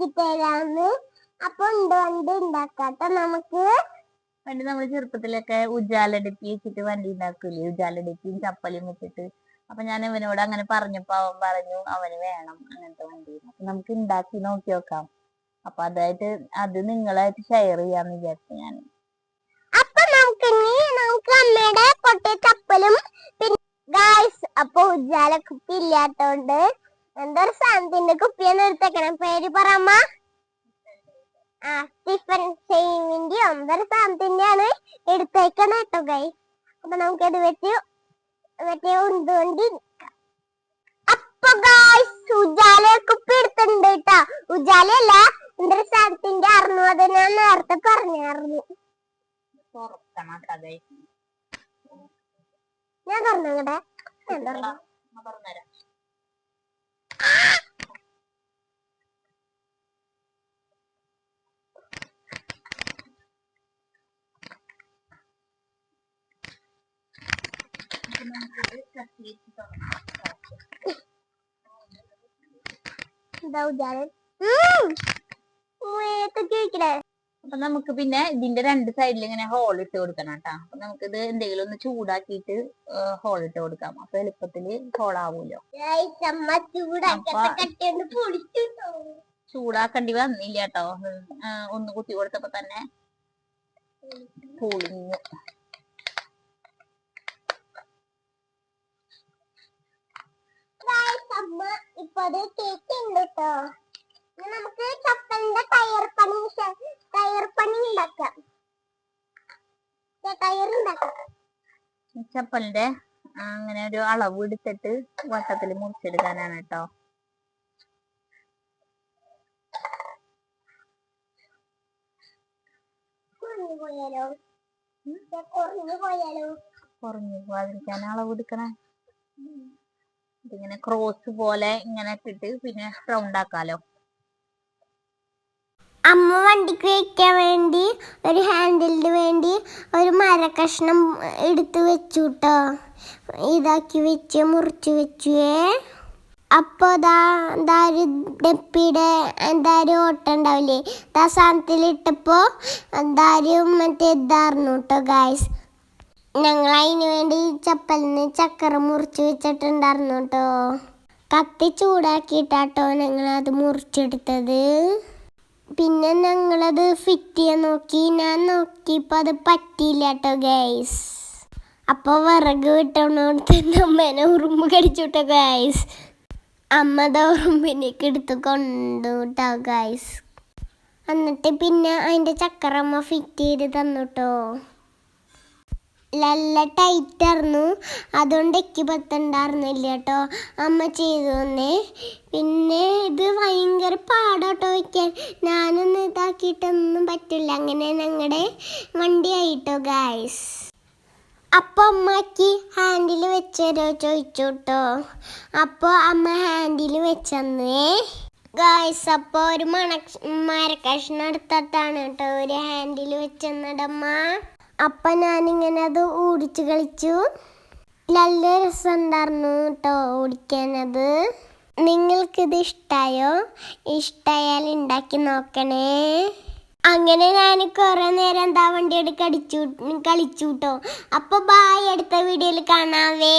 ഉണ്ടാക്കി തരാന്ന്. അപ്പൊ വണ്ടി ഉണ്ടാക്കാട്ടോ നമുക്ക്. പണ്ട് നമ്മള് ചെറുപ്പത്തിലൊക്കെ ഉജാലടുപ്പി വെച്ചിട്ട് വണ്ടി ഉണ്ടാക്കൂലേ, ഉജാലടുപ്പിയും ചപ്പലും വെച്ചിട്ട്. അപ്പൊ ഞാൻ ഇവനോട് അങ്ങനെ പറഞ്ഞപ്പോ അവൻ പറഞ്ഞു അവന് വേണം അങ്ങനത്തെ വണ്ടി. അപ്പൊ നമുക്ക് ഉണ്ടാക്കി നോക്കി നോക്കാം. അപ്പൊ അത് നിങ്ങളായിട്ട് ഷെയർ ചെയ്യാന്ന് വിചാരിച്ചു ഞാൻ. അപ്പൊ നമുക്ക് അമ്മയുടെ പൊട്ടിയ ചപ്പലും പിന്നെ ഗായ്സ്, അപ്പൊ ഉജാല കുപ്പി ഇല്ലാത്തോണ്ട് എന്തൊരു സാധനത്തിന്റെ കുപ്പിയാണ് എടുത്തേക്കണം. പേര് പറമ്മ. സ്റ്റീഫൻ ഷെയ്മിന്റെ എന്തൊരു സാധനത്തിന്റെയാണ് എടുത്തേക്കണം കേട്ടോ ഗൈസ്. അപ്പൊ നമുക്കത് വെച്ച് മറ്റേ ഉണ്ടുവണ്ടി. അപ്പൊ ഗായ്സ് ഉജാല കുപ്പി എടുത്തിട്ടുണ്ട് കേട്ടോ. ഉജാലയല്ല, എന്തൊരു സാധനത്തിന്റെ ആയിരുന്നു. അത് ഞാൻ നേരത്തെ പറഞ്ഞായിരുന്നു. ഞാൻ പറഞ്ഞേ അപ്പൊ നമുക്ക് പിന്നെ ഇതിന്റെ രണ്ട് സൈഡിൽ ഇങ്ങനെ ഹോൾ ഇട്ട് കൊടുക്കണം കേട്ടാ. അപ്പൊ നമുക്കിത് എന്തെങ്കിലും ഒന്ന് ചൂടാക്കിയിട്ട് ഹോൾ ഇട്ട് കൊടുക്കാം. അപ്പൊ എളുപ്പത്തില് ഹോളാവൂലോ. ചൂടാക്കേണ്ടി വന്നില്ല കേട്ടോ. ഒന്ന് കുത്തി കൊടുത്തപ്പോ തന്നെ പൊളിഞ്ഞു. ഇപ്പൊ അത് കേക്കുണ്ട് കേട്ടോ. നമുക്ക് ചപ്പലിന്റെ ടയർ പണി ഉണ്ടാക്കാം. ചപ്പലിന്റെ അങ്ങനെ ഒരു അളവ് എടുത്തിട്ട് വട്ടത്തിൽ മുറിച്ചെടുക്കാനാണ് കേട്ടോ. കുറഞ്ഞു പോകാതിരിക്കാൻ അളവ് എടുക്കണേ. ഇതിങ്ങനെ ക്രോസ് പോലെ ഇങ്ങനെ ഇട്ടിട്ട് പിന്നെ റൗണ്ട് ആക്കാലോ. അമ്മ വണ്ടിക്ക് വെക്കാൻ വേണ്ടി ഒരു ഹാൻഡിലിന് വേണ്ടി ഒരു മരക്കഷ്ണം എടുത്ത് വെച്ചു കേട്ടോ. ഇതാക്കി വെച്ച് മുറിച്ച് വെച്ചുവേ. അപ്പൊ ഒരു ഡപ്പിയുടെ എന്തായാലും ഓട്ടം ഉണ്ടാവില്ലേ, സാധനത്തിലിട്ടപ്പോ എന്തായാലും മറ്റേ ഇതായിരുന്നു കേട്ടോ ഗായ്സ്. ഞങ്ങൾ അതിന് വേണ്ടി ചപ്പലിന് ചക്കര മുറിച്ച് വെച്ചിട്ടുണ്ടായിരുന്നു കേട്ടോ. കത്തി ചൂടാക്കിയിട്ടാട്ടോ ഞങ്ങളത് മുറിച്ചെടുത്തത്. പിന്നെ ഞങ്ങളത് ഫിറ്റ് ചെയ്യാൻ നോക്കി. ഞാൻ നോക്കിയപ്പോൾ അത് പറ്റിയില്ല കേട്ടോ ഗൈസ്. അപ്പോൾ വിറക് വിട്ടോണ്ട് അമ്മേനെ ഉറുമ്പ് കടിച്ചു കേട്ടോ ഗൈസ്. അമ്മ ഉറുമ്പിനേക്ക് എടുത്ത് കൊണ്ടു കേട്ടോ ഗൈസ്. എന്നിട്ട് പിന്നെ അതിൻ്റെ ചക്കര അമ്മ ഫിറ്റ് ചെയ്ത് തന്നു കേട്ടോ. നല്ല ടൈറ്റായിരുന്നു, അതുകൊണ്ട് എക്കി പത്തുണ്ടായിരുന്നില്ല കേട്ടോ. അമ്മ ചെയ്തു തന്നെ. പിന്നെ ഇത് ഭയങ്കര പാടാട്ടോ വയ്ക്കാൻ. ഞാനൊന്നും ഇതാക്കിയിട്ടൊന്നും പറ്റില്ല. അങ്ങനെ ഞങ്ങളുടെ വണ്ടി ആയിട്ടോ ഗായ്സ്. അപ്പോൾ അമ്മക്ക് ഹാൻഡിൽ വെച്ചരോ ചോദിച്ചു കേട്ടോ. അപ്പോൾ അമ്മ ഹാൻഡിൽ വെച്ചന്നേ ഗായ്സ്. അപ്പോൾ ഒരു മരക്കഷ്ണം എടുത്തിട്ടാണ് കേട്ടോ ഒരു ഹാൻഡിൽ വെച്ചെന്നടമ്മ. അപ്പം ഞാനിങ്ങനെ അത് ഓടിച്ച് കളിച്ചു. നല്ല രസമുണ്ടായിരുന്നു കേട്ടോ ഓടിക്കാനത്. നിങ്ങൾക്കിത് ഇഷ്ടമായോ? ഇഷ്ടമായാൽ ഉണ്ടാക്കി നോക്കണേ. അങ്ങനെ ഞാൻ കുറേ നേരം വണ്ടി എടുത്ത് കളിച്ചു കേട്ടോ. അപ്പോൾ ബായ്, അടുത്ത വീഡിയോയിൽ കാണാവേ.